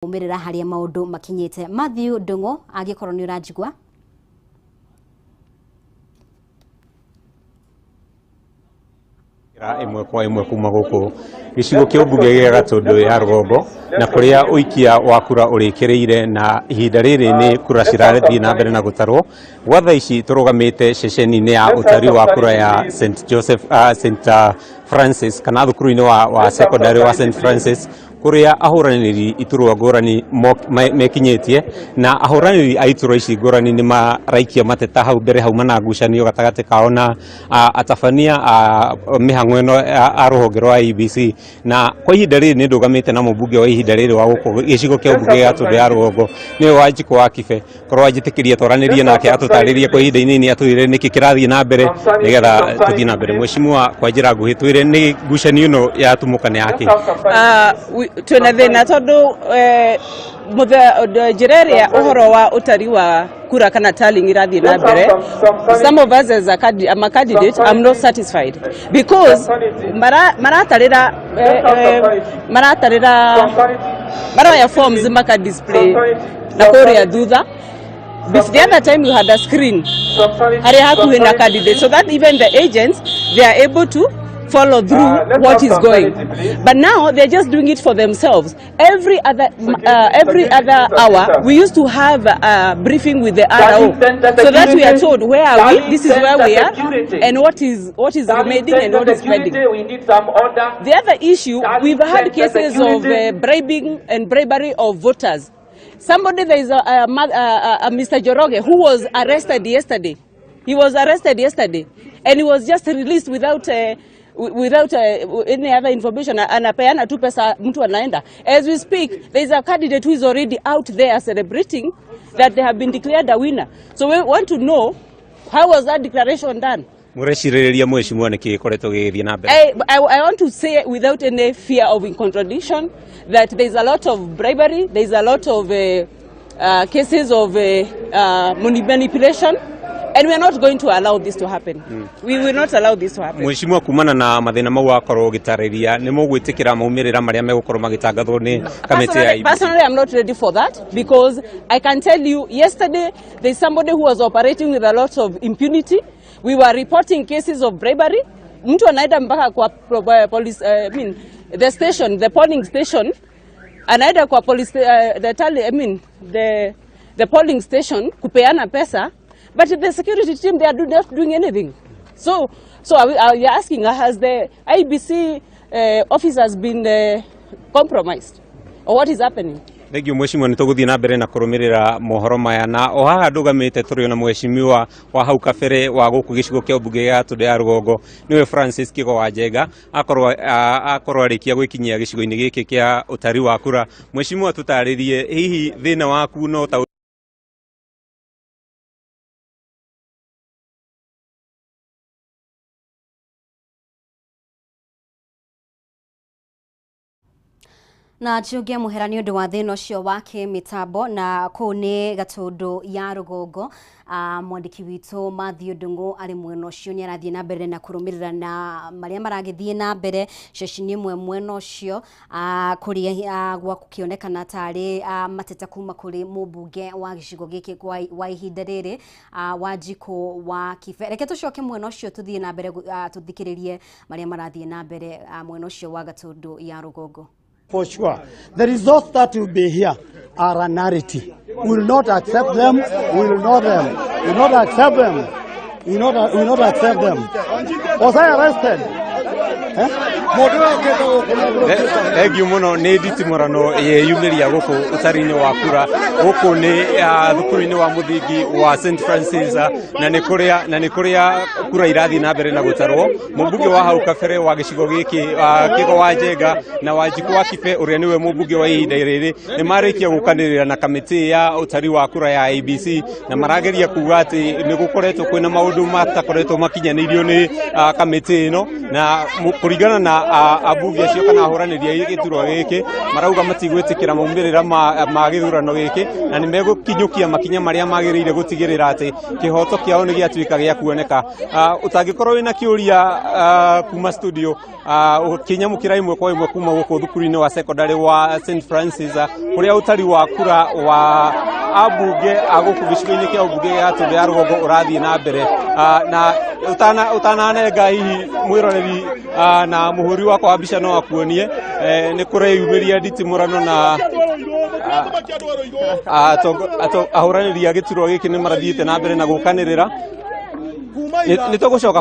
Umirira haria maundu makinyite Matthew Ndungu agikorwo ni urajigwa imwe kwa imwe kuma guku gicigo kia mbunge gia Gatundu ya Rũgongo na kuria uikia wa kura urikireire na ihinda riri ni kura cirarethie na mbere na gutarwo gwa thaa ici turugamite ceceni-ini ya utari wa kura ya St Francis kana thukuru-ini wa secondary wa St Francis kuria ahuraniri iturwa ngurani mekinyitie na ahuraniri a iturwa ici ngurani ni maraikia mateta hau mbere hau mana ngucanio gatagati kao na atabania mihango ino a ruhonge rwa IEBC na kwa ihinda riri ni ndugamite na mumbunge wa ihinda riri wa guku gicigo kia mbunge ya Gatundu ya Rũgongo niwe Wanjiku wa Kibe korwo anjitikirie twaranirie nake atutaririe kwa ihinda inini atwire niki kirathie na mbere nigetha tuthie na mbere mweshimua kwa njira nguhi twire ni ngucanio ino yatumukana yake twina thina tondu jireria uhoro wa utari wa kura kana tallying irathie na mbere. Some of us as a candidate, I'm not satisfied because maratarira maroya forms maka display na kuria thutha. The other time we had a screen hari hakuhi na candidate so that even the agents they are able to follow through what is going, but now they're just doing it for themselves. Every other hour we used to have a briefing with the RO so that we are told where are we, this is where we are, and what is remaining and what is pending. The other issue, we've had cases of bribing and bribery of voters. Somebody, there is a Mr. Joroge who was arrested yesterday. He was arrested yesterday and he was just released without any other information. Anapeana tu pesa mtu anaenda. As we speak, there is a candidate who is already out there celebrating that they have been declared a winner. So we want to know, how was that declaration done? Mureshiriria mweshimua niki koretwo githie na mbere. I want to say without any fear of contradiction that there is a lot of bribery, there is a lot of cases of manipulation. And we are not going to allow this to happen. We will not allow this to happen. Mweshimua kumana na mathina mau akorwo gitariria ni mugwitikira maumirira maria megukorwo magitangathwo ni kamiti ya IEBC. Personally, I'm not ready for that because I can tell you yesterday there is somebody who was operating with a lot of impunity. We were reporting cases of bribery. Mtu anaenda mpaka kwa police, the station, the polling station, anaenda kwa police, the polling station kupeana pesa. But the security team, they are not doing anything. So are you asking, has the IEBC officers been compromised? Or what is happening? Thank you mweshimua nituguthie na mbere na kurumirira mohoro maya na o haha ndugamite turi na mweshimiwa wa hau kabere wa guku gicigo kia mbunge ya Gatundu ya Rũgongo niwe Francis Kigo wa Njenga akorwo arikia gwikinyia gicigo-ini giki kia utari wa kura. Mweshimiwa tutaririe hihi thina waku no ta na Jogia muhera ni undu wa thina ucio wake mitambo na kuu ni Gatundu ya Rũgongo. Mwandiki witu Matthew Ndungu ari mwena ucio ni arathie na mbere na kurumirira na maria maragithie na mbere ceceni imwe mwena ucio kuria gwa kukionekana tari mateta kuma kuri mumbunge wa gicigo giki wa ihinda riri Wanjiku wa Kibe. Reke tucoke mwena ucio tuthie na mbere tuthikiririe maria marathie na mbere mwena ucio wa Gatundu ya Rũgongo. For sure. The results that will be here are a narrative. We will not accept them. We will not accept them. We will not accept them. Was I arrested? Egi muno ni nditimurano yumiria guku utari-ini wa kura guku ni thukuru-ini wa muthingi wa St Francis na ni kuria kura irathi na mbere na gutarwo. Mumbunge wa hau kabere wa gicigo giki Kigo wa Njenga na Wanjiku wa Kibe uria niwe mumbunge wa ihinda riri ni marikia gukanirira na kamiti ya utari wa kura ya IEBC na marageria kuga ati ni gukoretwo kwina maundu matakoretwo makinyanirio ni kamiti ino na kuringana na abunge acio kana ahũranĩri a gĩturwa gĩkĩ marauga matigwĩtĩkĩra maumĩrĩra ma gĩthurano gĩkĩ na nĩ megũkinyũkia makinya marĩa magĩrĩire gũtigĩrĩra atĩ kĩhoto kĩao nĩ gĩatuĩka gĩa kuoneka. Ũtangĩkorwo wĩna kĩũria kuma studio ũkĩnyamũkĩra ĩmwe kwa ĩmwe kuma gũkũ thukuru-inĩ wa secondary wa St Francis kũrĩa ũtari wa kura wa abunge agũkũ gĩcigo-inĩ kĩa ũmbunge gĩa Gatũndũ ya rũgongo ũrathiĩ na mbere na ũtananenga hihi mwĩroreri na mũhũri wakwa wa mbica no akuonie nĩ kũreyumĩria nditimũrano na ahũranĩri a gĩturwa gĩkĩ nĩ marathiĩte na mbere na gũkanĩrĩra. Nĩ tũgũcoka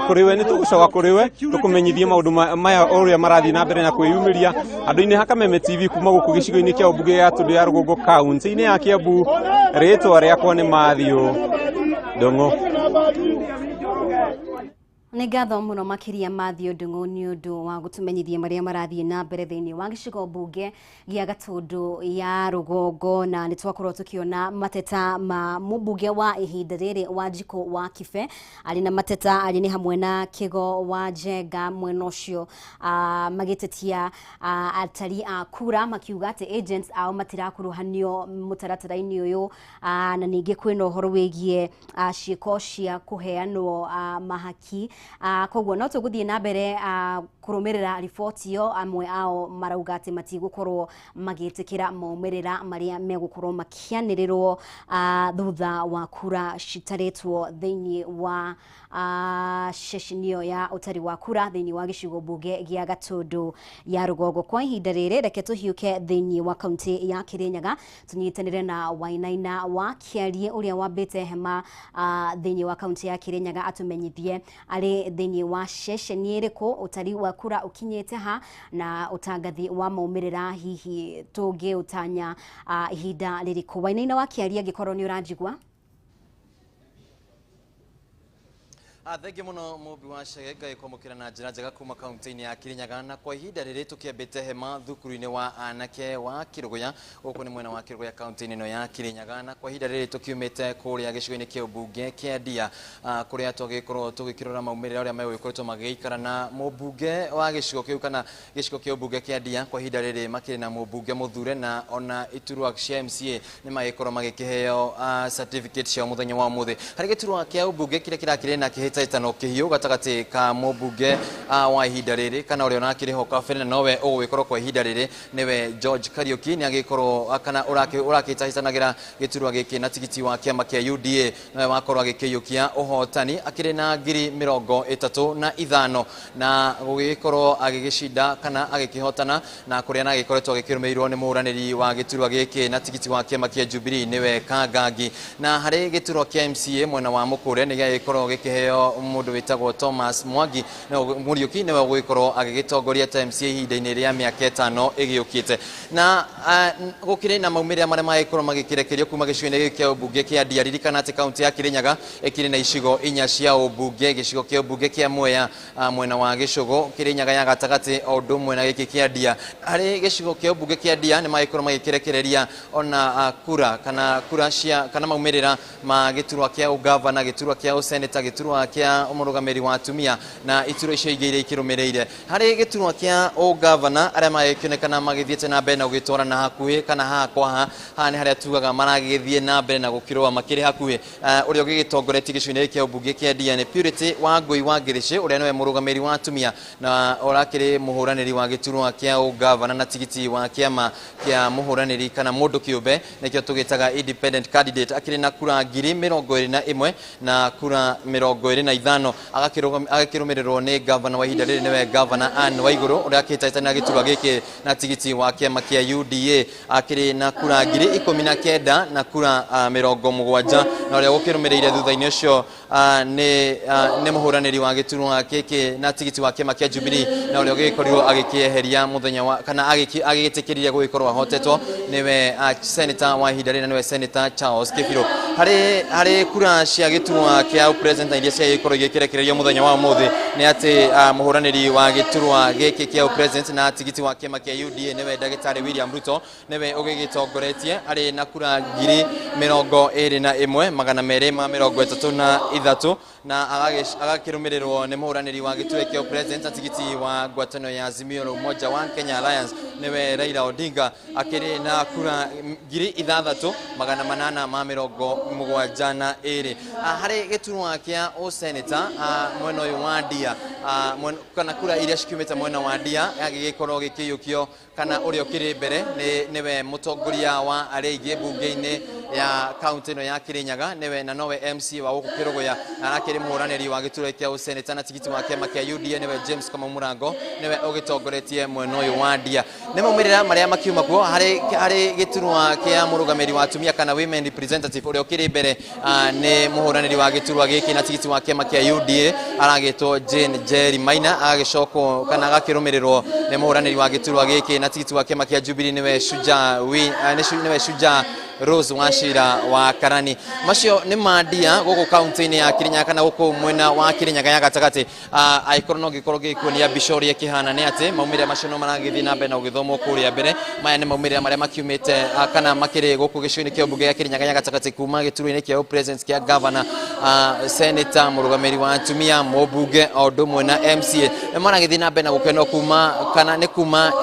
kũrĩ we tũkũmenyithie maũndũ maya ũrĩa marathiĩ na mbere na kwĩyumĩria andũ-inĩ ha Kameme TV kuma gũkũ gĩcigo-inĩ kĩa ũmbunge gĩa Gatũndũ ya rũgongo kaunti-inĩ ya Kiambu. Rĩtwa rĩakwa nĩ Mathiũ Ndũng'ũ. Nĩ ngatho mũno makĩria Mathiũ Ndũng'ũ nĩ ũndũ wa gũtũmenyithia marĩa marathiĩ na mbere thĩinĩ wa gĩcigo mbunge gĩa Gatũndũ ya rũgongo, na nĩ twakorwo tũkĩona mateta ma mũmbunge wa ihinda rĩrĩ Wanjikũ wa Kibe arĩ na mateta arĩ nĩ hamwe na Kĩgo wa Njenga mwena ũcio magĩtetia atari a kura makiuga atĩ agents ao matirakuruhanio mũtaratara-inĩ ũyũ, na ningĩ kwĩna ũhoro wĩgiĩ ciĩko cia kũheanwo mahaki. Koguo no tũgũthiĩ na mbere kũrũmĩrĩra riboti ĩyo. Amwe ao marauga atĩ matigũkorwo magĩtĩkĩra maumĩrĩra marĩa megũkorwo makĩanĩrĩrwo thutha wa kura citarĩtwo thĩinĩ wa ceceni ĩyo ya ũtari wa kura thĩinĩ wa gĩcigo mbunge gĩa Gatũndũ ya rũgongo. Kwa ihinda rĩrĩ reke tũhiũke thĩinĩ wa kaunti ya Kĩrĩnyaga tũnyitanĩre na Wainaina wa Kĩarie ũrĩa wambĩte hema thĩinĩ wa kaunti ya Kĩrĩnyaga atũmenyithie arĩ thĩinĩ wa ceceni ĩrĩkũ ũtari wa kura ũkinyĩte ha na ũtangathi wa maumĩrĩra hihi tũngĩũtanya ihinda rĩrĩkũ. Wainaina wa Kĩarie angĩkorwo nĩ ũranjigua? Thengi muno mubi wa Shegega ikwamukira na njĩra njega kuma kaunti-inĩ ya Kĩrĩnyaga, na kwa ihinda rĩrĩ tũkĩambĩte hema thukuru-inĩ wa anake wa Kĩrũgũya gũkũ nĩ mwena wa Kĩrũgũya kaunti-inĩ ĩno ya Kĩrĩnyaga, na kwa ihinda rĩrĩ tũkiumĩte kũrĩa gĩcigo-inĩ kĩa ũmbunge kĩa Ndia kũrĩa twagĩkorwo tũgĩkĩrora maumĩrĩra ũrĩa megũgĩkoretwo magĩikara na mũmbunge wa gĩcigo kĩu kana gĩcigo kĩa ũmbunge kĩa Ndia. Kwa ihinda rĩrĩ makĩrĩ na mũmbunge mũthure na ona iturwa cia MCA nĩ magĩkorwo magĩkĩheo certificate cia mũthenya wa ũmũthĩ harĩ gĩturwa kĩa ũmbunge kĩrĩa kĩrakĩrĩ na kĩhĩtahĩtano kĩhiũ gatagatĩ ka mũmbunge wa ihinda rĩrĩ kana ũrĩa ũrakĩrĩho kabere nowe ũgũgĩkorwo kwa ihinda rĩrĩ nĩwe George Kariuki, nĩ agĩkorwo kana ũrakĩhĩtanagĩra gĩturwa gĩkĩ na tigiti wa kĩama kĩa UDA nowe wakorwo agĩkĩiyũkia ũhotani akĩrĩ na ngiri 35 na gũgĩkorwo agĩgĩcinda kana agĩkĩhotana na kũrĩa na agĩkoretwo agĩkĩrũmĩrĩirwo nĩ mũhũranĩri wa gĩturwa gĩkĩ na tigiti wa kĩama kĩa Jubilee nĩwe Kangangi, na harĩ gĩturwa kĩa MCA mwena wa Mũkũre nĩ gĩgĩkorwo gĩkĩheo mũndũ wĩtagwo Thomas Mwangi Mũriũki nĩwe ũgũgĩkorwo agĩgĩtongoria ta MCA ihinda-inĩ rĩa mĩaka 5 ĩgĩũkĩte, na gũkĩrĩ na maumĩrĩra marĩa magĩkorwo magĩkĩrekerio kuma gĩcigo-inĩ gĩkĩ kĩa ũmbunge kĩa Ndia. Ririkana atĩ kaunti ya Kĩrĩnyaga ĩkĩrĩ na icigo 4 cia ũmbunge, gĩcigo kĩa ũmbunge kĩa Mwea mwena wa Gĩcũgũ, Kĩrĩnyaga ya gatagatĩ o ũndũ ũmwe na gĩkĩ kĩa Ndia. Harĩ gĩcigo kĩa ũmbunge kĩa Ndia nĩ magĩkorwo magĩkĩrekereria ona kura kana kana maumĩrĩra ma gĩturwa kĩa ũgavana, gĩturwa kĩa ũseneta, gĩturwa kĩa mũrũgamĩrĩri wa atumia na iturwa icio ingĩ iria ikĩrũmĩrĩire. Harĩ gĩturwa kĩa ũgavana arĩa magĩkĩonekana magĩthiĩte na mbere na gũgĩtwarana hakuhĩ kana haha kwa haha nĩ harĩa tugaga maragĩthiĩ na mbere na gũkĩrũa makĩrĩ hakuhĩ. Ũrĩa ũgĩgĩtongoretie gĩcigo-inĩ kĩa ũmbunge kĩa Ndia nĩ Purity Wangui wa Ngĩrĩcĩ ũrĩa nĩwe mũrũgamĩrĩri wa atumia na ũrakĩrĩ mũhũranĩri wa gĩturwa kĩa ũgavana na tigiti wa kĩama kĩa mũhũranĩri kana mũndũ kĩũmbe nĩkĩo tũgĩtaga independent candidate, akĩrĩ na kura 21,000 na kura 25 agakĩrũmĩrĩrwo nĩ gavana wa ihinda rĩrĩ nĩwe gavana Anne Waigũrũ ũrĩa akĩhĩtahĩtana na gĩturwa gĩkĩ na tigiti wa kĩama kĩa UDA akĩrĩ na kura 19,000 na kura 70, na ũrĩa gũkĩrũmĩrĩire thutha-inĩ ũcio nĩ mũhũranĩri wa gĩturwa gĩkĩ na tigiti wa kĩama kĩa Jubilee na ũrĩa ũgĩkorirwo agĩkĩeheria mũthenya wa kana agĩgĩtĩkĩrire gũgĩkorwo ahotetwo nĩwe senator wa ihinda rĩrĩ nĩwe Senator Charles Kĩbirũ. hari kura cia giturwa kia president iria cia ikoro gikirekererio muthenya wa muthi ni ati muhuraniri wa giturwa giki kia president na tigiti wa kiama kia UDA niwe Ndagitari William Ruto niwe ugigitongoretie ari na kura 21,233 na agakirumirirwo ni muhuraniri wa giturwa kia president na tigiti wa ngwatano ya Azimio Umoja wa Kenya Alliance niwe Raila Odinga akiri na kura 6,872 hari giturwa kia senator mwena uyu wa Ndia kana kura iria cikiumite mwena wa Ndia agigikorwo gikiyukio kana urio kiri mbere niwe mutongoria wa areigi bunge-ini ya county no ya Kirinyaga niwe na nowe MC wa guku Kiruguya arakiri muhuraniri wa giturwa kia senator na tigiti wa kiama kia UDA niwe James Kamumurango niwe ugitongoretie mwena uyu wa Ndia ni maumirira maria makiuma kuo hari giturwa kia murugamiri wa atumia kana women representative urio kiri mbere ni muhuraniri wa giturwa giki na tigiti wa kiama kia UDA aragitwo Jane Jerry Maina agicoko kana agakirumirirwo ni muhuraniri wa giturwa giki na tigiti wa kiama kia Jubilee niwe Shuja Rose Wachira wa Karani macio ni mandia guku county-ini ya Kirinyaga kana guku mwena wa Kirinyaga ya gatagati aikoro no gikorwo gikunia bishori kihana ni ati maumire macio no maragithi na mbere na ugithomo kuria mbere maya ni maumire maria makiumite kana makiri guku gicuni kia bunge ya Kirinyaga ya gatagati kuma gituru-ini kia presence kia governor senator murugamiri wa atumia mobunge odumwe na MCA maragithi na mbere na gukeno kuma kana ni kuma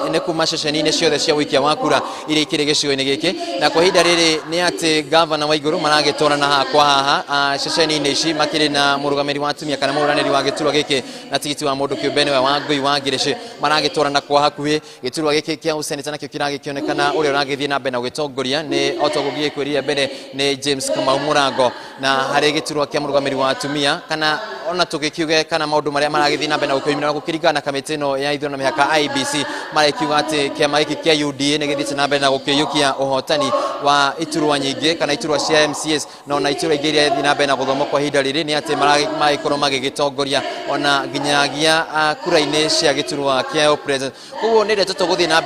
ceceni-ini ciothe cia wikia wa kura iria ikiri gicigo-ini giki na kwa hinda riri ni ati governor wa iguru maragitorana kwa haha ceceni-ini ici makiri na murugamiri wa atumia kana muhuraniri wa giturwa giki na tigiti wa mundu kiumbe niwe wa Ngui wa Ngirici maragitorana kwa hakuhi giturwa giki kia useneta nakio kiragikionekana uria uragithi na mbere na ugitongoria ni otogogie kwirire mbere ni James Kamumurango na hari giturwa kia murugamiri wa atumia kana ona tugikiuge kana maundu maria maragithi na mbere na gukiumira gukiringana kamiti no ya ithurano mihaka IBC marakiuga ati kiama giki kia UDA ni githite na mbere na gukiyukia uhotani wa iturwa nyingi kana iturwa cia MCS na iturwa ingĩ iria ithi na mbere na gũthoma kwa ihinda rĩrĩ nĩ atĩ maragikorwo magĩgĩtongoria ona nginyagia kura-inĩ cia gĩturwa kĩa president koguo nĩ ndeto tũgũthiĩ na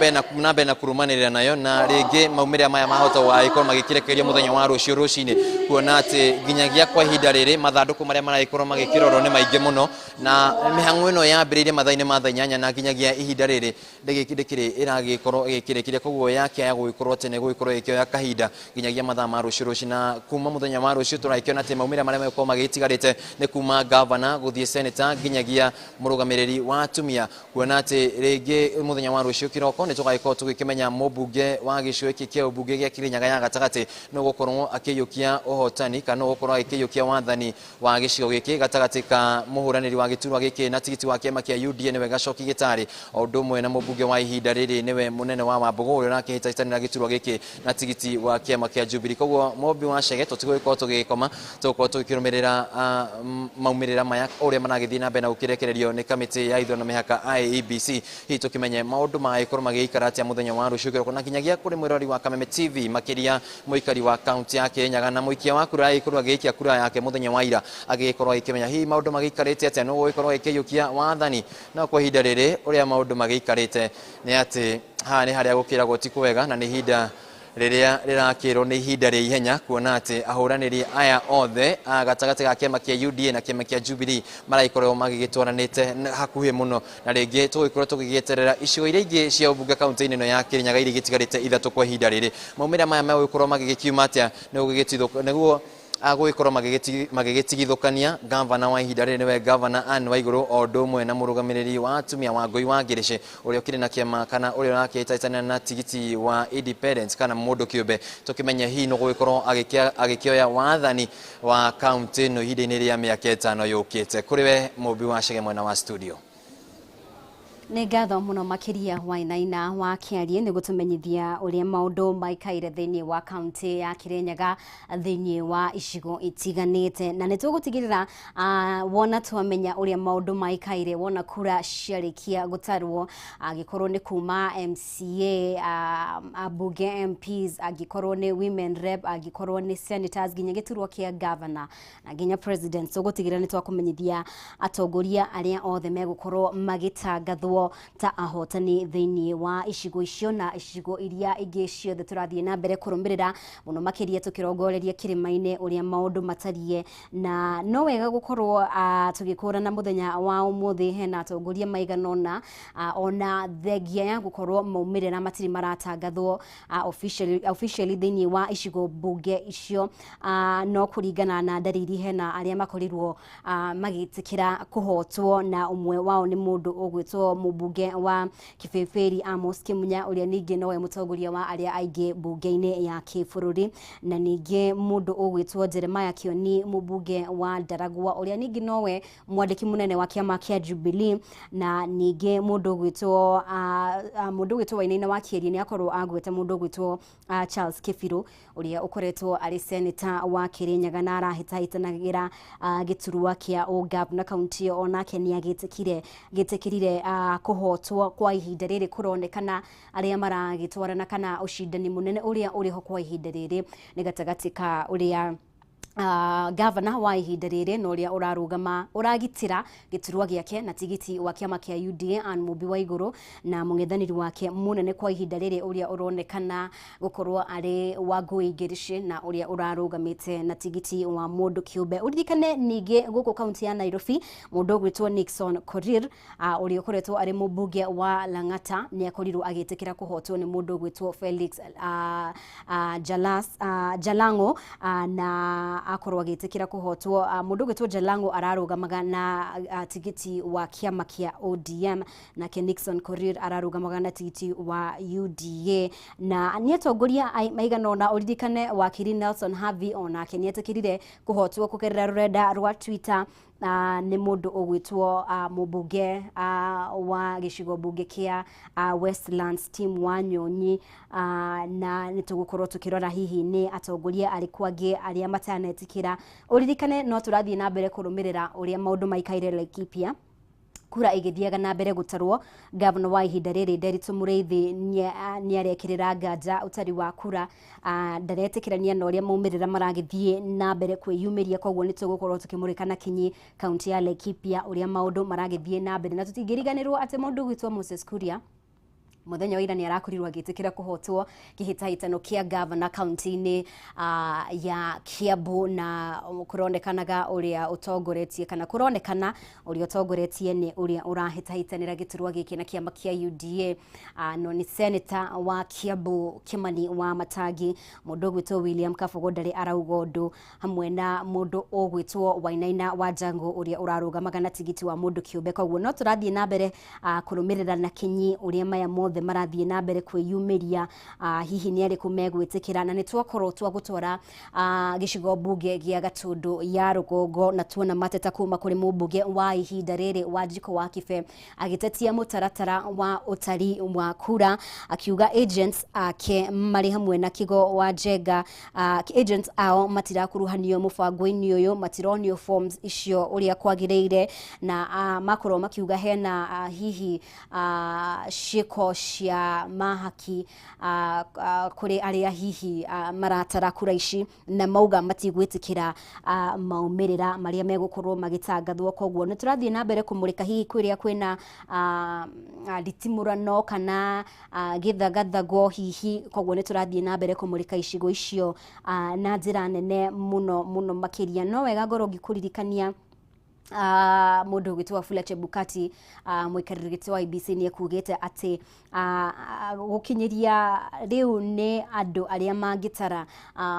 mbere na kurumanĩrĩra nayo na rĩngĩ maumĩrĩra maya mahota gũgĩkorwo magĩkĩrekererio mũthenya wa rũciũ rũcinĩ kuona atĩ nginyagia kwa ihinda rĩrĩ mathandũkũ marĩa maragĩkorwo magĩkĩrorwo nĩ maingĩ mũno na mĩhang'o ĩno yambĩrĩirie mathaa-inĩ ma thaa 8 na nginyagia ihinda rĩrĩ ndĩkĩrĩ ĩragĩkorwo ĩgĩkĩrĩkire koguo yakĩaya gũgĩkorwo tene gũgĩkorwo ĩkĩoya kahinda nginyagia mathaa ma rũciũ rũcinĩ na kuma mũthenya wa rũciũ tũrakĩona atĩ maumĩrĩra marĩa magĩkorwo magĩtigarĩte nĩ kuma governor gũthiĩ senator nginyagia mũrũgamĩrĩri wa atumia kuona atĩ rĩngĩ mũthenya wa rũciũ kĩroko nĩ tũgagĩkorwo tũgĩkĩmenya mũmbunge wa gĩcigo gĩkĩ kĩa ũmbunge gĩa Kirinyaga ya gatagatĩ no gũkorwo akĩiyũkia ũhotani kana no gũkorwo akĩiyũkia wathani wa gĩcigo gĩkĩ gatagatĩ ka mũhũranĩri wa gĩturwa gĩkĩ na tigiti wa kĩama kĩa UDA nĩwe Gacoki Gĩtarĩ o ũndũ ũmwe na mũmbunge wa ihinda rĩrĩ nĩwe mũnene wa Wambũgũ ũrĩa ũrakĩhĩtahĩtanĩra gĩturwa gĩkĩ na tigiti wa kĩama kĩa Jubilee koguo Mobi wa Chege tũtigũgĩkorwo tũgĩkoma tũgũkorwo tũgĩkĩrũmĩrĩra maumĩrĩra maya ũrĩa maragĩthiĩ na mbere na gũkĩrekererio nĩ kamĩtĩ ya ithurano mĩhaka IEBC hihi tũkĩmenye maũndũ magĩkorwo magĩikara atĩa mũthenya wa rũciũ kĩroko na nginyagia kũrĩ mwĩrori wa Kameme TV makĩria mũikari wa kaunti ya Kirinyaga na mũikia wa kura agĩkorwo agĩikia kura yake mũthenya wa ira agĩkorwo agĩkĩmenya hihi maũndũ magĩikarĩte atĩa no gũgĩkorwo agĩkĩiyũkia wathani no kwa ihinda rĩrĩ ũrĩa maũndũ magĩikarĩte nĩ atĩ haha nĩ harĩa gũkĩragwo ti kwega na nĩ ihinda rĩrĩa rĩrakĩrwo nĩ ihinda rĩa ihenya kuona atĩ ahũranĩri aya othe gatagatĩ ga kĩama kĩa UDA na kĩama kĩa Jubilee maragĩkorwo magĩgĩtwaranĩte hakuhĩ mũno na rĩngĩ tũgĩkorwo tũgĩgĩeterera icigo iria ingĩ cia ũmbunge kaunti-inĩ ĩno ya Kirinyaga iria igĩtigarĩte ithatũ kwa ihinda rĩrĩ maumĩrĩra maya megũgĩkorwo magĩgĩkiuma atĩa nĩguo agũgĩkorwo magĩgĩtigithũkania gavana wa ihinda rĩrĩ nĩwe gavana Anne Waigũrũ o ũndũ ũmwe na mũrũgamĩrĩri wa atumia wa Ngui wa Ngirici ũrĩa ũkĩrĩ na kĩama kana ũrĩa ũrakĩhĩtahĩtanĩra na tigiti wa independence kana mũndũ kĩũmbe tũkĩmenya hihi no gũgĩkorwo agĩkĩoya wathani wa kaunti ĩno ihinda-inĩ rĩa mĩaka ĩtano yũkĩte kũrĩ we Mobi wa Chege mwena wa studio. Nĩ ngatho mũno makĩria Wainaina wa Kĩarie nĩ gũtũmenyithia ũrĩa maũndũ maikaire thĩinĩ wa kaunti ya Kirinyaga thĩinĩ wa icigo itiganĩte na nĩ tũgũtigĩrĩra wona twamenya ũrĩa maũndũ maikaire wona kura ciarĩkia gũtarwo angĩkorwo nĩ kuma MCA ambunge MPs angĩkorwo nĩ women rep angĩkorwo nĩ senators nginya gĩturwa kĩa governor na nginya president tũgũtigĩrĩra nĩ twakũmenyithia atongoria arĩa othe megũkorwo magĩtangathwo kwĩrwo ta ahotani thĩinĩ wa icigo icio na icigo iria ingĩ ciothe tũrathiĩ na mbere kũrũmĩrĩra mũno makĩria tũkĩrongoreria kĩrĩma-inĩ ũrĩa maũndũ matariĩ, na no wega gũkorwo tũgĩkũrana mũthenya wa ũmũthĩ hena atongoria maigana ũna ona thengia ya gũkorwo maumĩrĩra matirĩ maratangathwo officially thĩinĩ wa icigo mbunge icio, no kũringana na ndariri hena arĩa makorirwo magĩtĩkĩra kũhotwo, na ũmwe wao nĩ mũndũ ũgwĩtwo mũmbunge wa Kĩbĩbĩri Amos Kĩmunya ũrĩa ningĩ nowe mũtongoria wa arĩa aingĩ mbunge-inĩ ya kĩbũrũri, na ningĩ mũndũ ũgwĩtwo Jeremiah Kĩoni mũmbunge wa Ndaragwa ũrĩa ningĩ nowe mwandĩki mũnene wa kĩama kĩa Jubilee, na ningĩ mũndũ ũgwĩtwo Wainaina wa Kĩeria nĩ akorwo agwĩta mũndũ ũgwĩtwo Charles Kĩbirũ ũrĩa ũkoretwo arĩ seneta wa Kĩrĩnyaga na arahĩtahĩtanagĩra gĩturwa kĩa ũgavana kaunti ĩyo, onake nĩ agĩtĩkĩrire kũhotwo kwa ihinda rĩrĩ. Kũronekana arĩa maragĩtwarana kana ũcindani mũnene ũrĩa ũrĩho kwa ihinda rĩrĩ nĩ gatagatĩ ka ũrĩa gavana wa ihinda rĩrĩ na ũrĩa ũragitĩra gĩturwa gĩake na tigiti wa kĩama kĩa UDA Anne Mũmbi wa Igũrũ, na mũng'ethanĩri wake mũnene kwa ihinda rĩrĩ ũrĩa ũronekana gũkorwo arĩ Wangũi Ngĩrĩci na ũrĩa ũrarũgamĩte na tigiti wa mũndũ kĩũmbe. Ũririkane ningĩ gũkũ kaunti ya Nairobi mũndũ ũgwĩtwo Nixon Korir ũrĩa ũkoretwo arĩ mũmbunge wa Lang'ata nĩ akorirwo agĩtĩkĩra kũhotwo nĩ mũndũ ũgwĩtwo Felix Jalang'o na akorwo agĩtĩkĩra kũhotwo. Mũndũ ũgwĩtwo Jalang'o ararũgamaga na tigiti wa kĩama kĩa ODM, nake Nixon Korir ararũgamaga na tigiti wa UDA, na nĩ atongoria maigana ũna. Ũririkane wakiri Nelson Havi onake nĩ etĩkĩrire kũhotwo kũgerera rũrenda rwa Twitter. Nĩ mũndũ ũgwĩtwo mũmbunge wa gĩcigo mbunge kĩa Westlands Tim Wanyonyi, na nĩ tũgũkorwo tũkĩrora hihi nĩ atongoria arĩkũ angĩ arĩa matanetĩkĩra. Ũririkane no tũrathiĩ na mbere kũrũmĩrĩra ũrĩa maũndũ maikaire Laikipia, kura igĩthiaga na mbere gũtarwo. Gavana wa ihinda rĩrĩ Nderitu Mũrĩithi nĩ arekĩrĩra nganja ũtari wa kura, ndaretĩkĩrania na ũrĩa maumĩrĩra maragĩthiĩ na mbere kwĩyumĩria, koguo nĩ tũgũkorwo tũkĩmũrĩka na kinyi kaunti ya Laikipia ũrĩa maũndũ maragĩthiĩ na mbere, na tũtingĩriganĩrwo atĩ mũndũ ũgwĩtwo Moses Kuria mũthenya wa ira nĩ arakorirwo agĩtĩkĩra kũhotwo kĩhĩtahĩtano kĩa gavana kaunti-inĩ ya Kiambu, na kũronekana ũrĩa ũtongoretie nĩ ũrĩa ũrahĩtahĩtanĩra gĩturwa gĩkĩ na kĩama kĩa UDA, no nĩ seneta wa Kiambu Kimani wa Matangi. Mũndũ ũgwĩtwo William Kabogo ndarĩ arauga ũndũ, hamwe na mũndũ ũgwĩtwo Wainaina wa Njang'ũ ũrĩa ũrarũgamaga na tigiti wa mũndũ kĩũmbe. Koguo no tũrathiĩ na mbere kũrũmĩrĩra na kinyi ũrĩa maya mothe marathiĩ na mbere kwĩyumĩria, hihi nĩ arĩkũ megwĩtĩkĩra, na nĩ twakorwo twagũtwara gĩcigo mbunge gĩa Gatũndũ ya Rũgongo na tuona mateta kuma kũrĩ mũmbunge wa ihinda rĩrĩ Wanjikũ wa Kĩbe agĩtetia mũtaratara wa ũtari wa kura, akiuga agents ake marĩ hamwe na Kigo wa Njenga, agents ao matirakuruhanio mũbango-inĩ ũyũ, matironio forms icio ũrĩa kwagĩrĩire, na makorwo makiuga hena hihi ciĩko cia mahaki kũrĩ arĩa hihi maratara kura ici, na mauga matigwĩtĩkĩra maumĩrĩra marĩa megũkorwo magĩtangathwo. Koguo nĩ tũrathiĩ na mbere kũmũrĩka hihi kwĩrĩa kwĩna nditimũrano kana gĩthagathago hihi, koguo nĩ tũrathiĩ na mbere kũmũrĩka icigo icio na njĩra nene mũno makĩria. No wega ngorwo ngĩkũririkania mũndũ ũgwĩtwo Wafula Chebukati mũikarĩri gĩtĩ wa IEBC nĩ ekugĩte atĩ gũkinyĩria rĩu nĩ andũ arĩa mangĩtara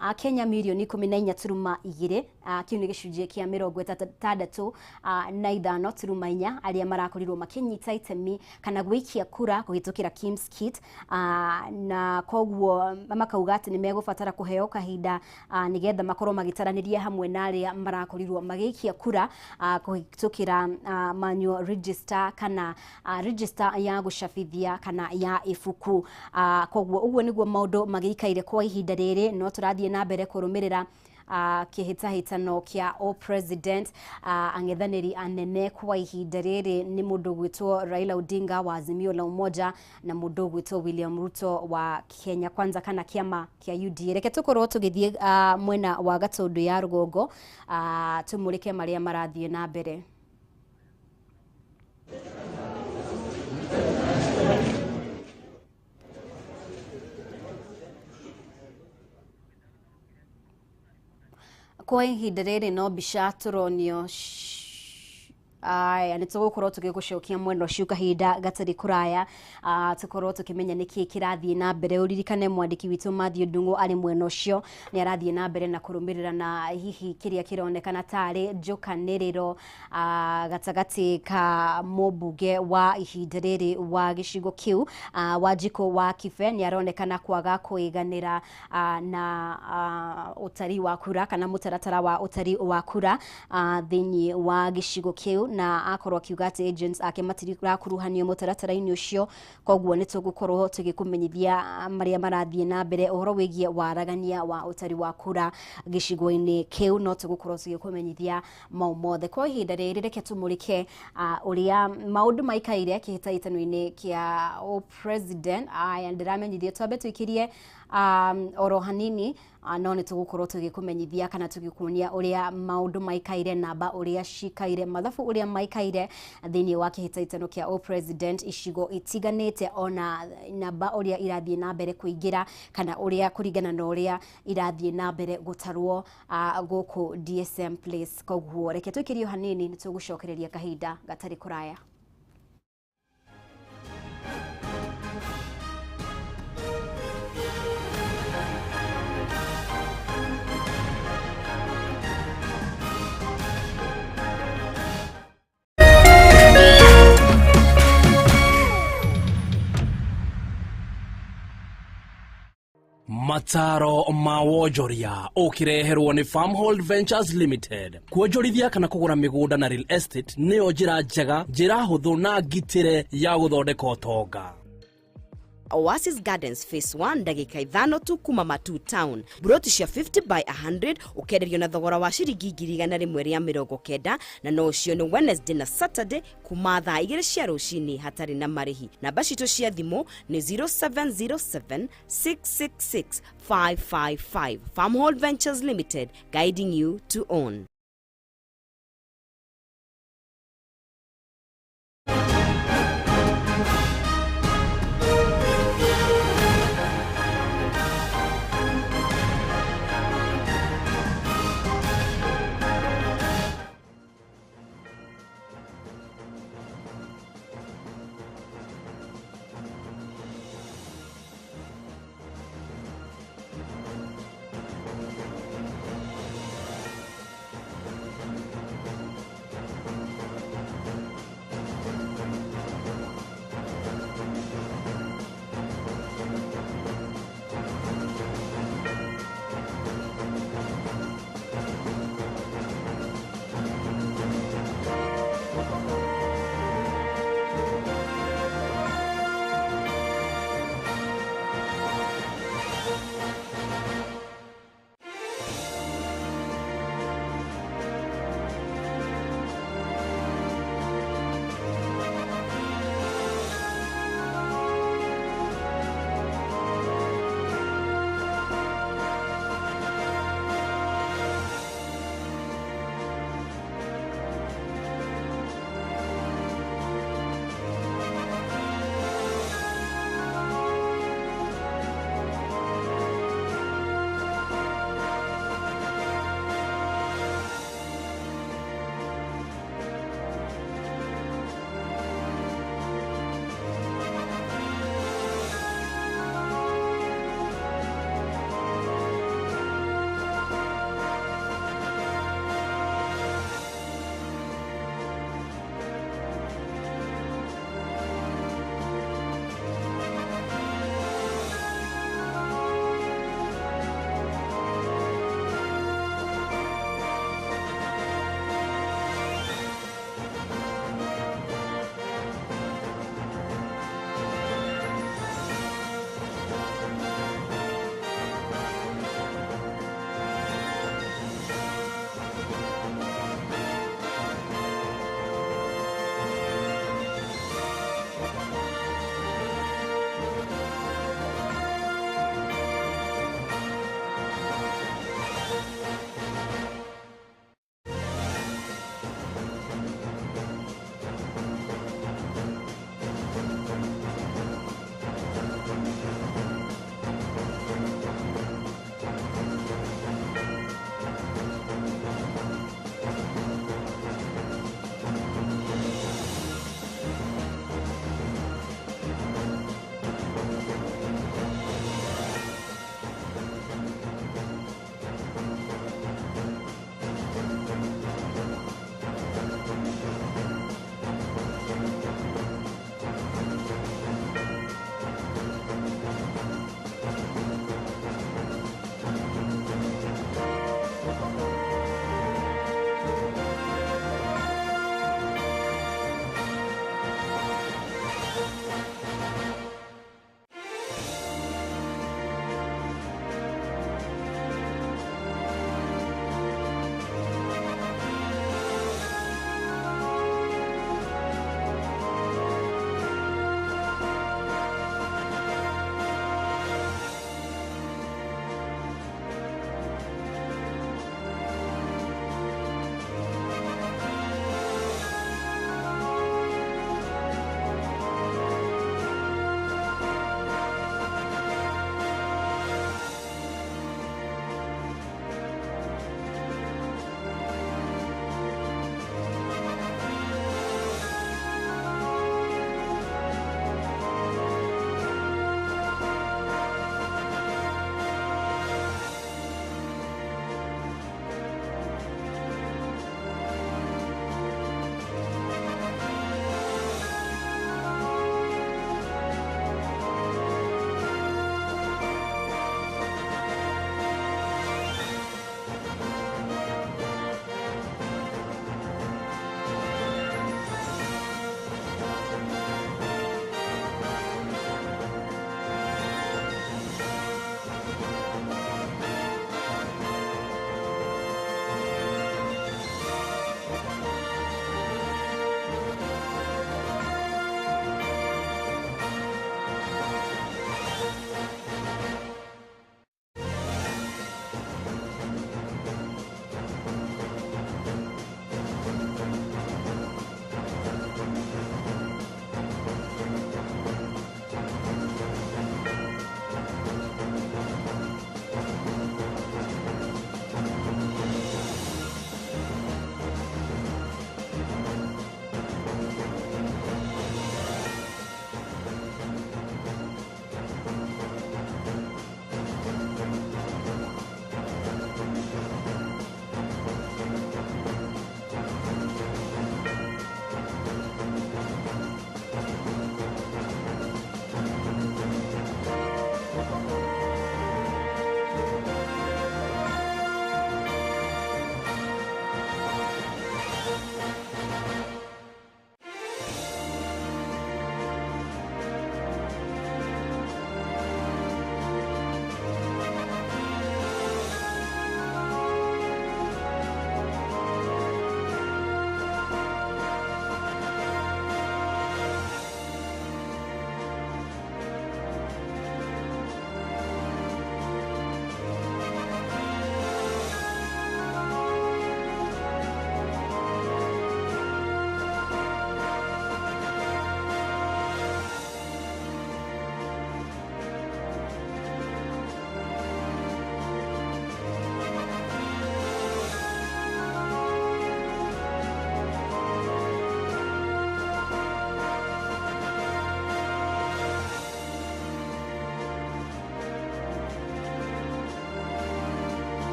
Akenya mirioni 14.2, kĩu nĩ gĩcunjĩ kĩa 65.4 arĩa marakorirwo makĩnyita itemi kana gũikia kura kũhĩtũkĩra Kim's Kit, na koguo makauga atĩ nĩ megũbatara kũheo kahinda nĩgetha makorwo magĩtaranĩria hamwe na arĩa marakorirwo magĩikia kura kũhĩtũkĩra manual register kana register ya gũcabithia kana ya ibuku. Koguo ũguo nĩguo maũndũ magĩikaire kwa ihinda rĩrĩ, no tũrathiĩ na mbere kũrũmĩrĩra kĩhĩtahĩtano kĩa o president. Ang'ethanĩri anene kwa ihinda rĩrĩ nĩ mũndũ ũgwĩtwo Raila Odinga wa Azimio la Umoja na mũndũ ũgwĩtwo William Ruto wa Kenya Kwanza kana kĩama kĩa UDA. Reke tũkorwo tũgĩthiĩ mwena wa Gatũndũ ya Rũgongo tũmũrĩke marĩa marathiĩ na mbere. kwa ihinda rĩrĩ no mbica tũronio aya nĩtũgũkorwo tũgĩgũcokia mwena ũcio kahinda gatarĩ kũraya tũkorwo tũkĩmenya nĩkĩ kĩrathiĩ na mbere. Ũririkane mwandĩki witũ Matthew Ndung'u arĩ mwena ũcio nĩ arathiĩ na mbere na kũrũmĩrĩra na hihi kĩrĩa kĩronekana tarĩ njũkanĩrĩro gatagatĩ ka mũmbunge wa ihinda rĩrĩ wa gĩcigo kĩu Wanjikũ wa Kibe nĩ aronekana kwaga kũiganĩra na ũtari wa kura kana mũtaratara wa ũtari wa kura thĩinĩ wa gĩcigo kĩu, na akorwo akiuga atĩ agents ake matirakuruhanio mũtaratara-inĩ ũcio, koguo nĩ tũgũkorwo tũgĩkũmenyithia marĩa marathiĩ na mbere ũhoro wĩgiĩ waragania wa ũtari wa kura gĩcigo-inĩ kĩu, no tũgũkorwo tũgĩkũmenyithia mau mothe. Kwa ihinda rĩrĩ reke tũmũrĩke ũrĩa maũndũ maikaire kĩhĩtahĩtano-inĩ kĩa president. Aya ndĩramenyithie twambe tũikĩrie oro hanini no nĩ tũgũkorwo tũgĩkũmenyithia kana tũgĩkuonia ũrĩa maũndũ maikaire, namba ũrĩa cikaire, mathabu ũrĩa maikaire thĩinĩ wa kĩhĩtahĩtano kĩa president icigo itiganĩte, ona namba ũrĩa irathiĩ na mbere kũingĩra kana ũrĩa kũringana na ũrĩa irathiĩ na mbere gũtarwo gũkũ DSM Place. Koguo reke tũikĩrie hanini nĩ tũgũcokereria kahinda gatarĩ kũraya. Mataro ma wonjoria ũkĩreherwo nĩ Farmhold Ventures Limited. Kuonjorithia kana kũgũra mĩgũnda na real estate nĩyo njĩra njega, njĩra hũthũ na ngitĩre ya gũthondeka ũtonga. Oasis Gardens Phase 1 ndagĩka ithano tu kuma Matu Town. Buroti cia 50 by 100 ũkenderio na thogora wa ciringi 190 na no cio nĩ Wednesday na Saturday kuma thaa 2 cia rũcinĩ hatarĩ na marĩhi. Namba citũ cia thimũ nĩ 0707 666 555. Farmhold Ventures Limited, guiding you to own.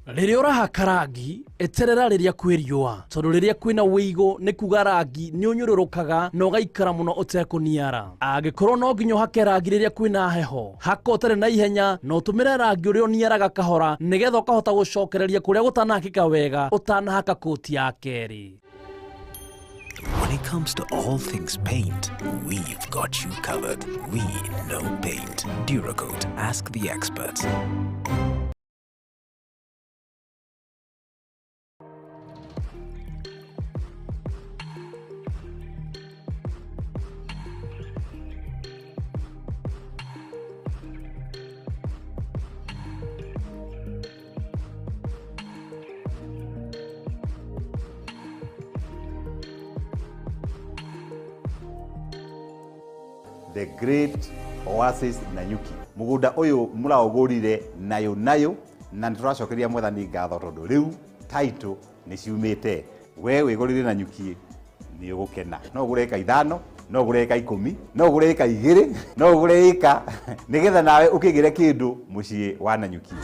Riria urahaka rangi eterera riria kwi riua tondu riria kwina wigo ni kuga rangi ni unyururukaga na ugaikara muno utekuniara. Angikorwo no nginya uhake rangi riria kwina heho, haka utari na ihenya na utumire rangi uria uniaraga kahora nigetha ukahota gucokereria kuria gutanahakika wega utanahaka koti ya keri. When it comes to all things paint, we've got you covered. We know paint. Duracoat, ask the experts. The great Oasis Nanyuki. Mugunda uyu muraugurire nayo na nituracokeria mwathani ngatho tondu riu title ni ciumite. We wigurire Nanyuki ni ugukena. No ugure eka 5, no ugure eka 10, no ugure eka 2, no ugure eka nigetha nawe ukigire kindu mucii wa Nanyuki.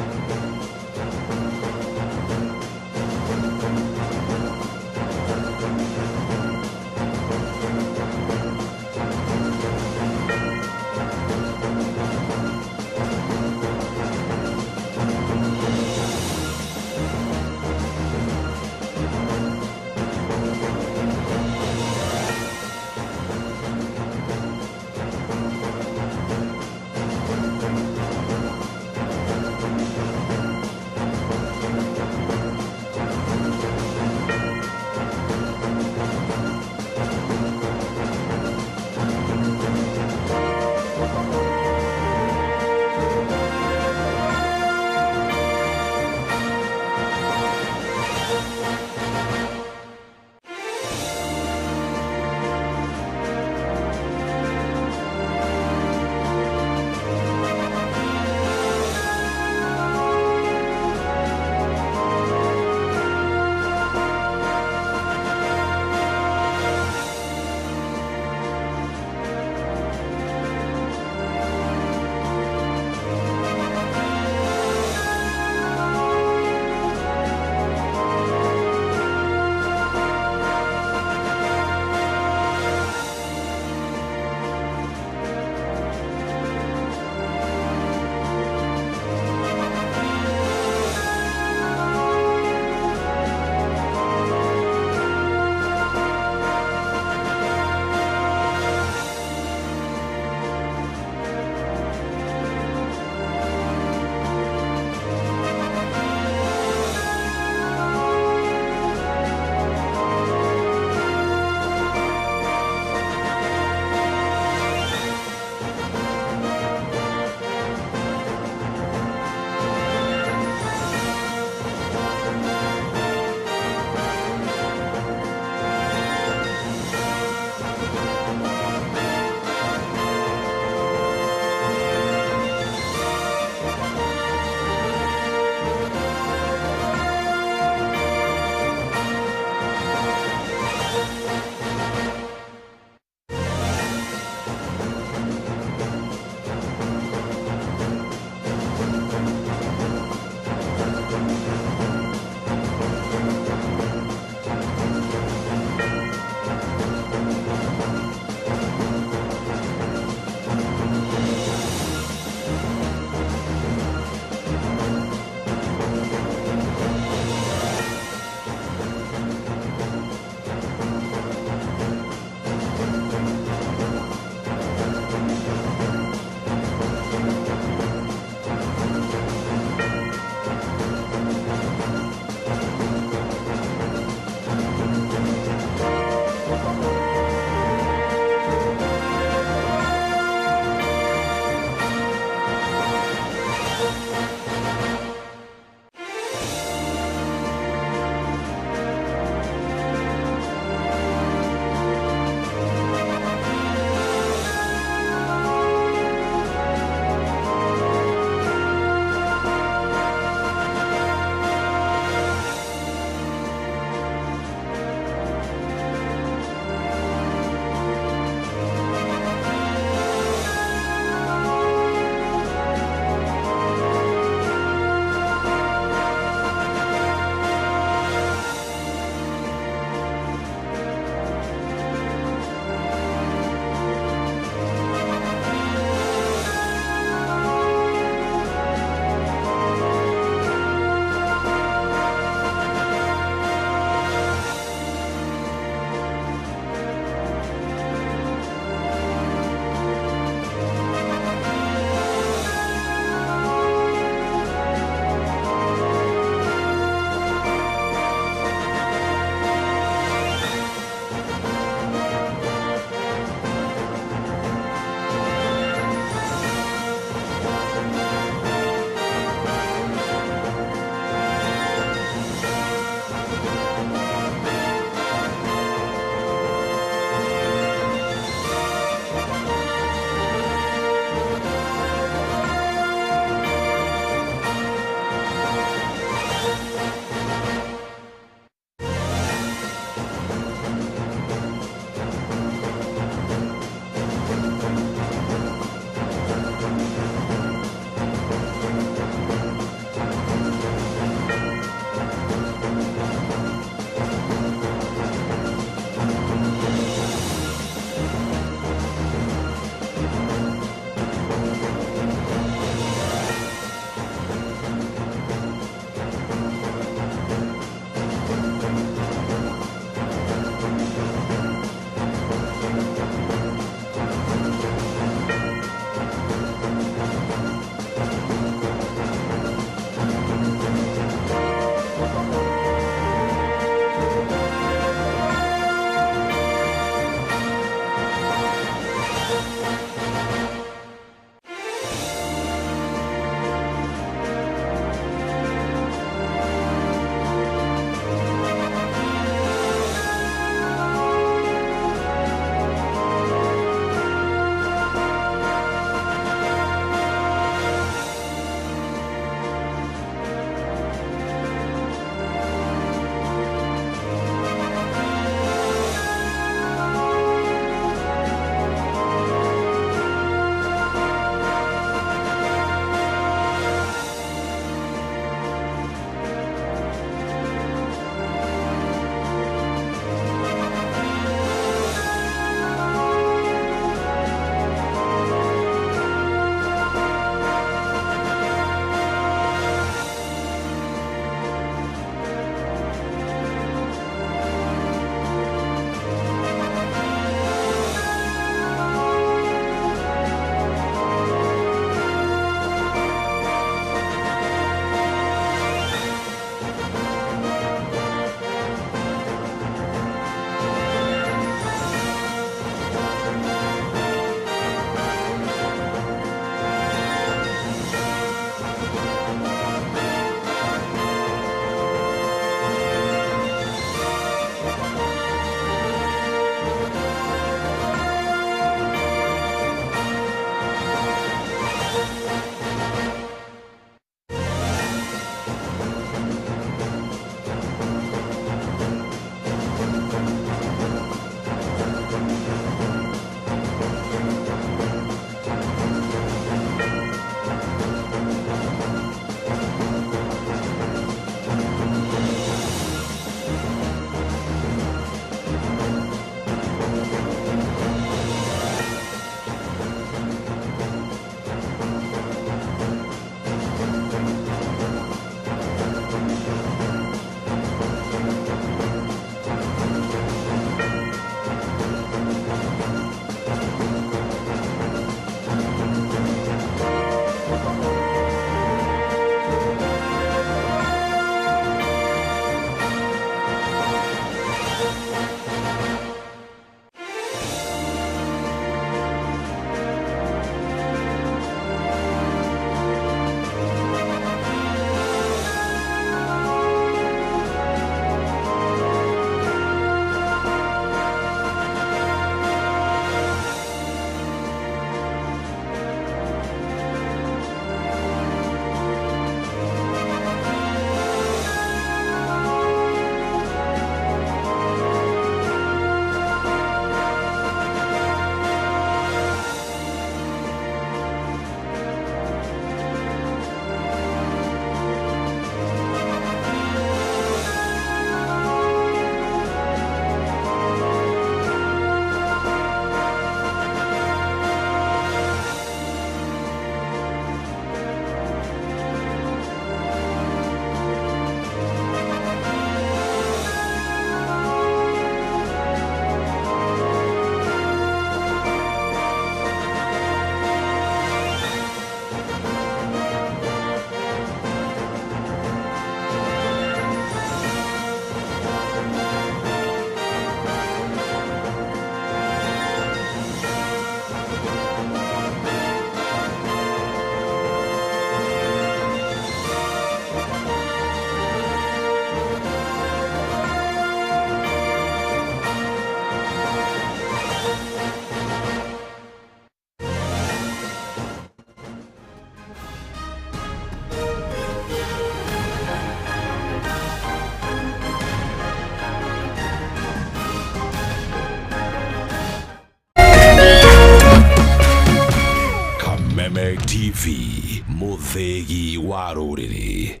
Fegi wa rũrĩrĩ.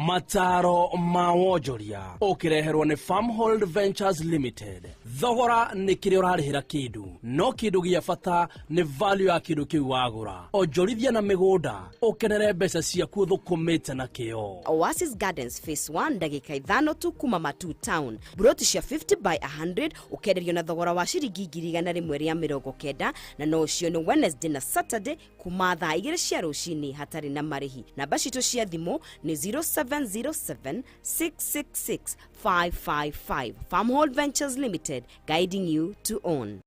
Mataro ma wonjoria ukireherwo ni Farmhold Ventures Limited. Thogora ni kire urarihira kindu, no kindu gia bata ni value ya kindu kiu wagura. Onjorithia na migunda ukenere mbeca ciaku thukumite na kio. Oasis Gardens Phase 1 ndagika 5 tu kuma Matu Town. Buroti cia 50 by 100 ukenderio na thogora wa ciringi 190 na no cio ni Wednesday na Saturday kuma thaa 2 cia rucini hatari na marihi. Namba citu cia thimu ni 0707 666 555. Farmhold Ventures Limited, guiding you to own.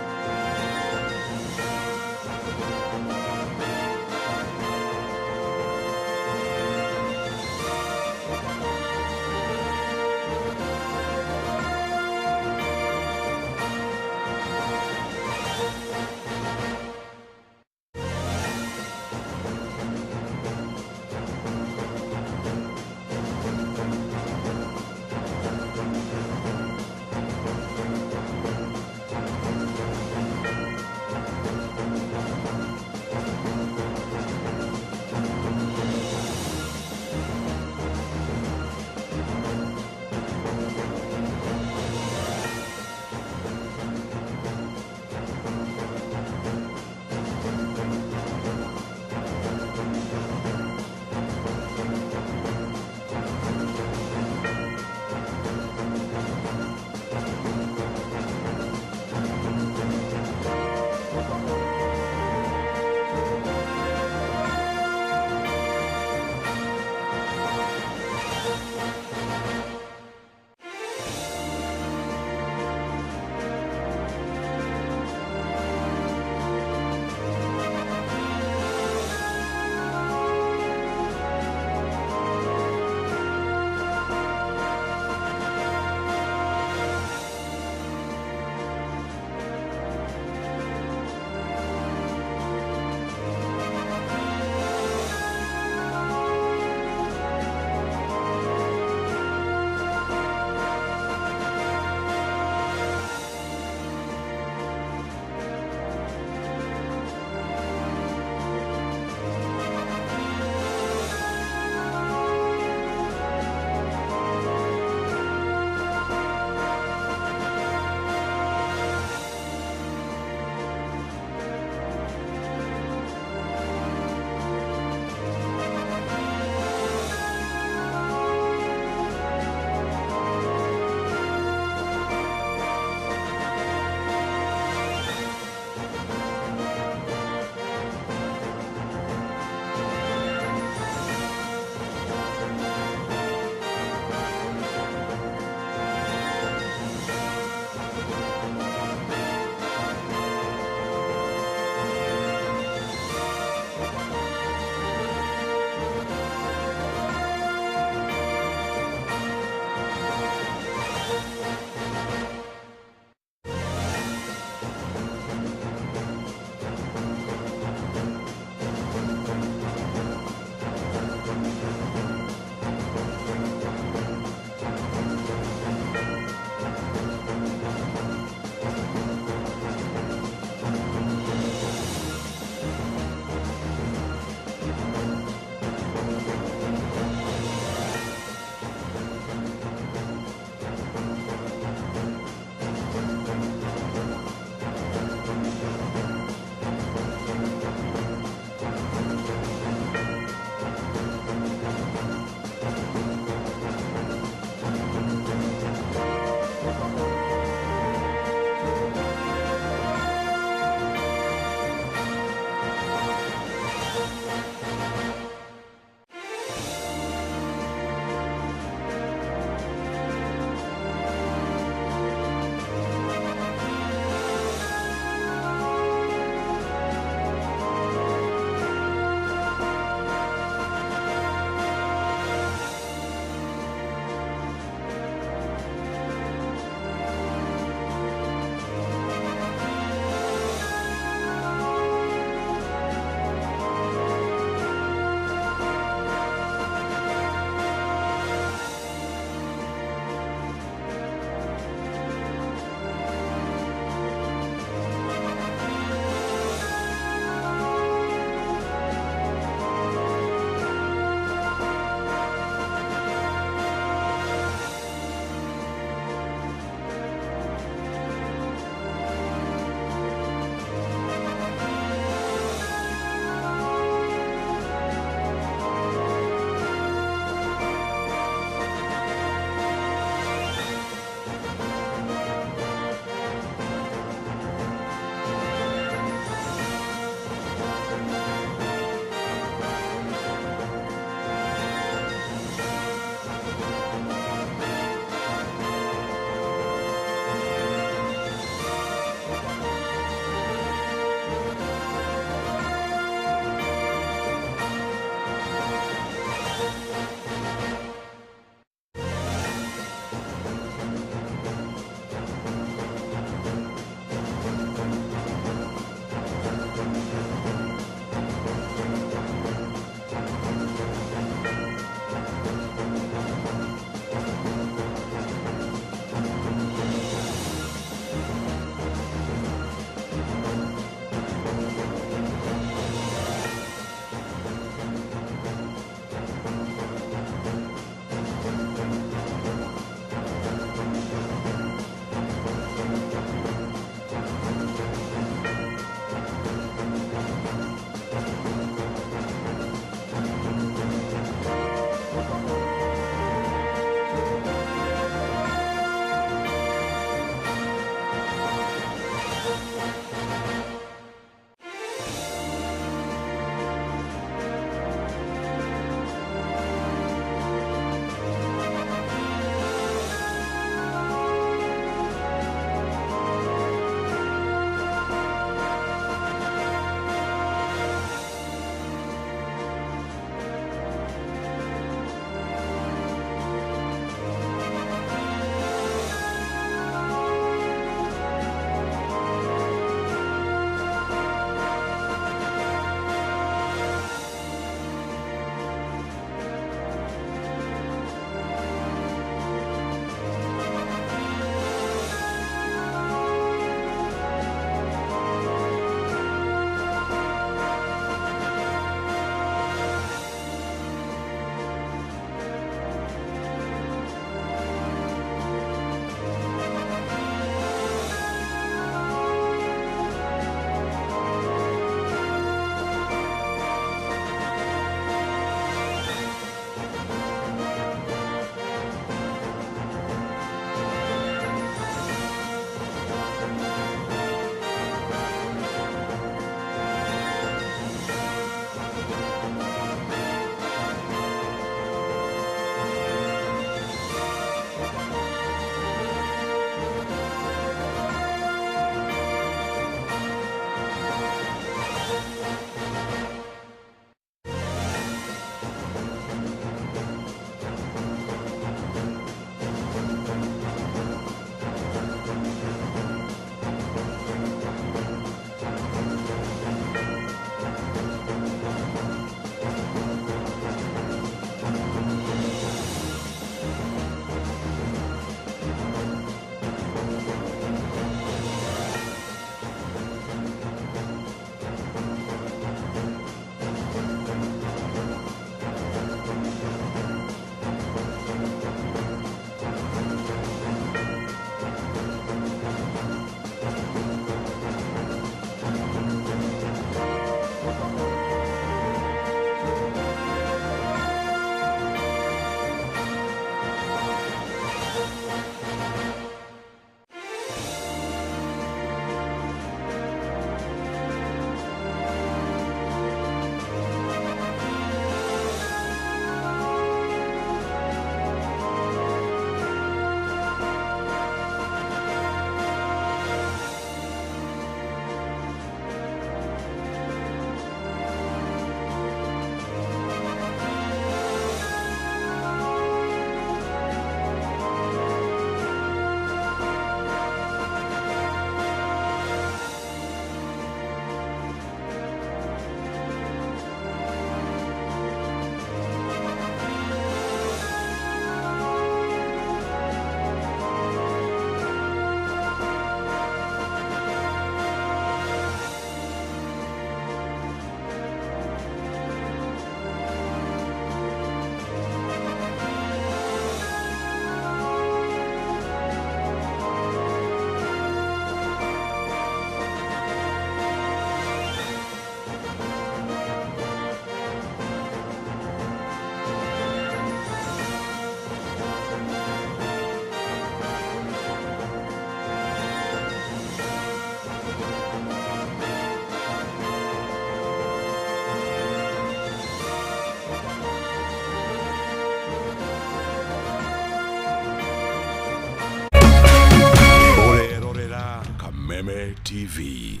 Kameme TV.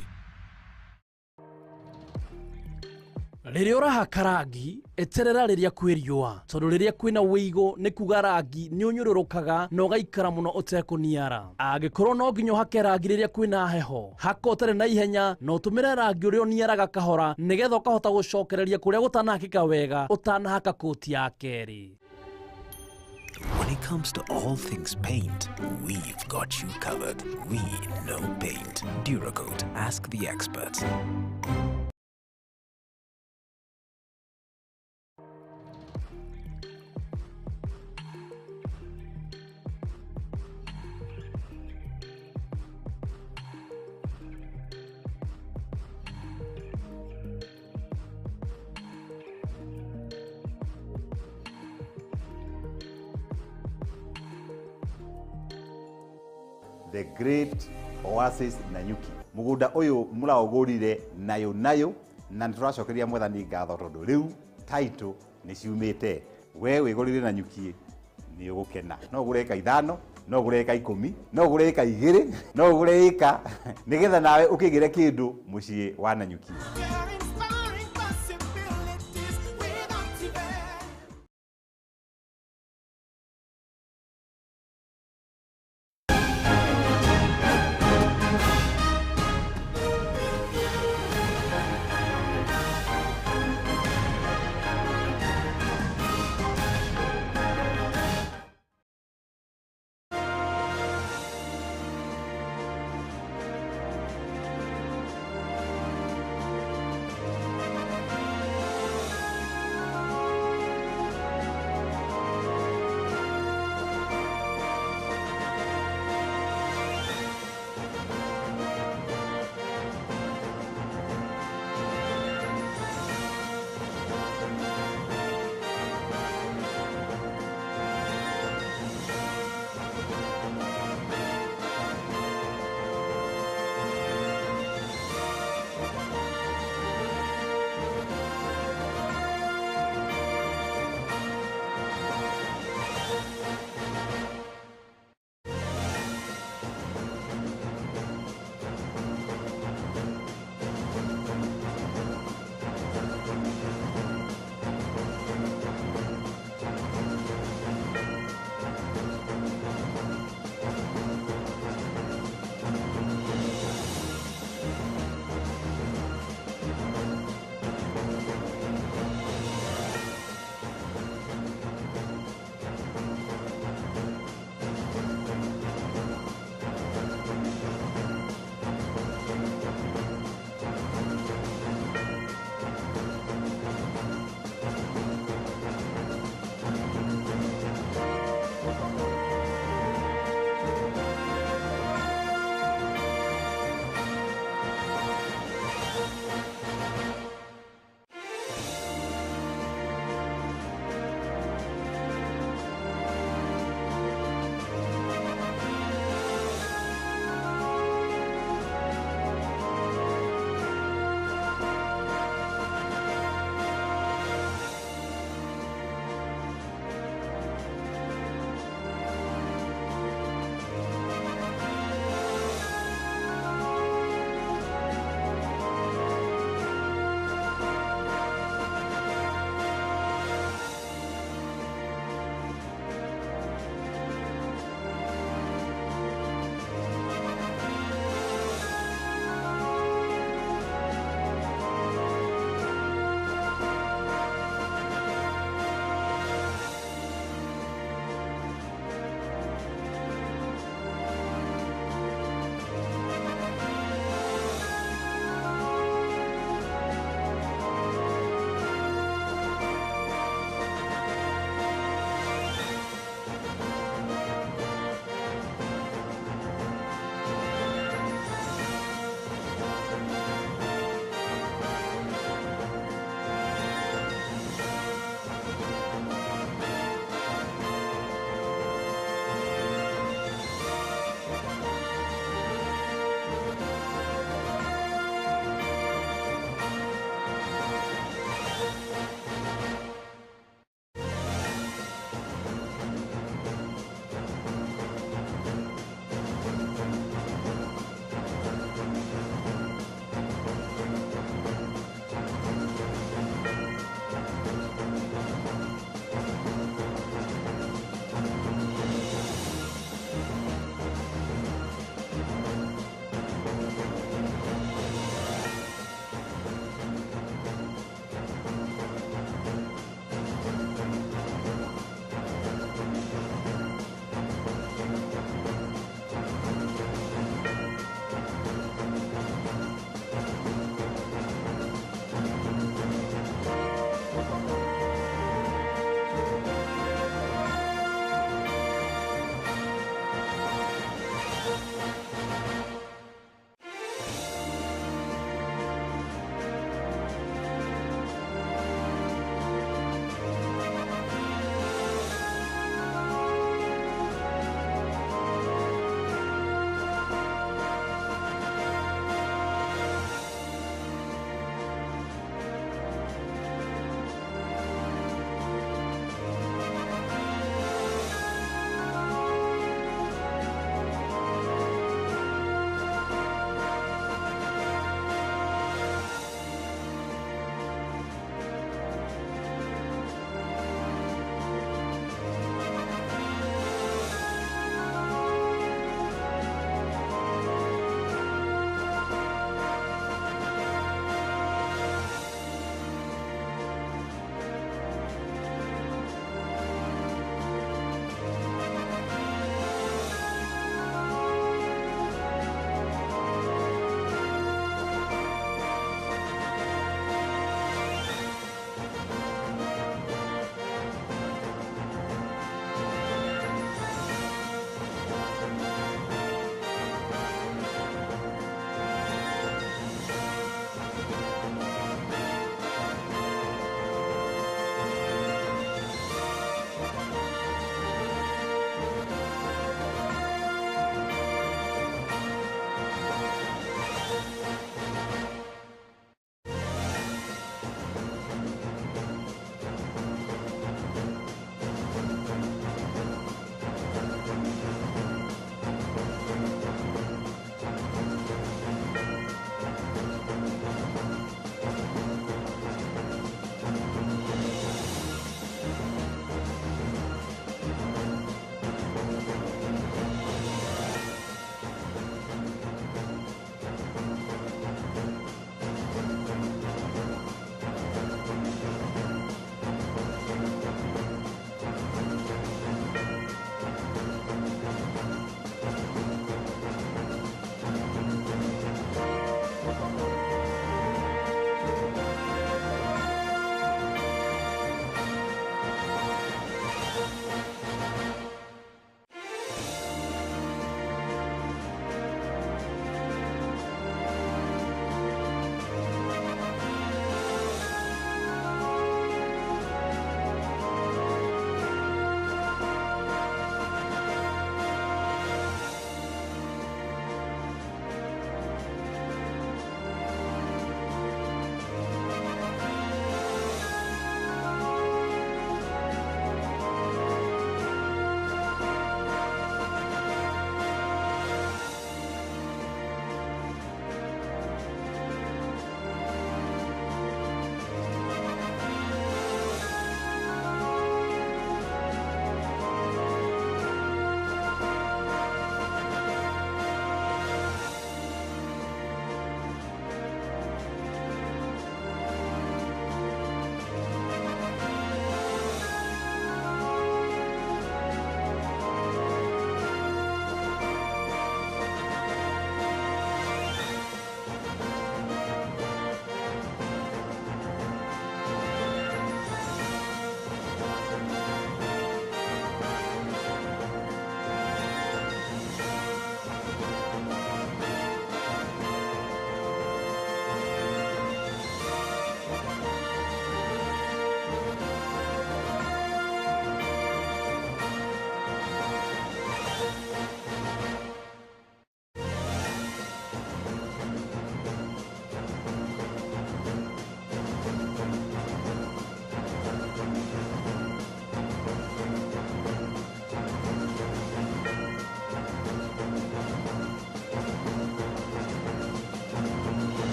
Rĩrĩa ũrahaka rangi eterera rĩrĩa kwĩ riũa tondũ rĩrĩa kwĩna wĩigũ nĩ kuga rangi nĩ ũnyũrũrũkaga na ũgaikara mũno ũtekũniara. Angĩkorwo no nginya ũhake rangi rĩrĩa kwĩna heho, haka ũtarĩ na ihenya na ũtũmĩre rangi ũrĩa ũniaraga kahora nĩgetha ũkahota gũcokereria kũrĩa gũtanahakĩka wega ũtanahaka koti ya kerĩ. When it comes to all things paint, we've got you covered. We know paint. Duracoat, ask the experts. The great Oasis Nanyuki. Mugunda uyu muraogurire nayo na nituracokeria mwathani ngatho tondu riu title ni ciumite. We wigurire Nanyuki ni ugukena. No ugure eka 5, no ugure eka 10, no ugure eka 2, no ugure eka nigetha nawe ukigire kindu mucii wa Nanyuki.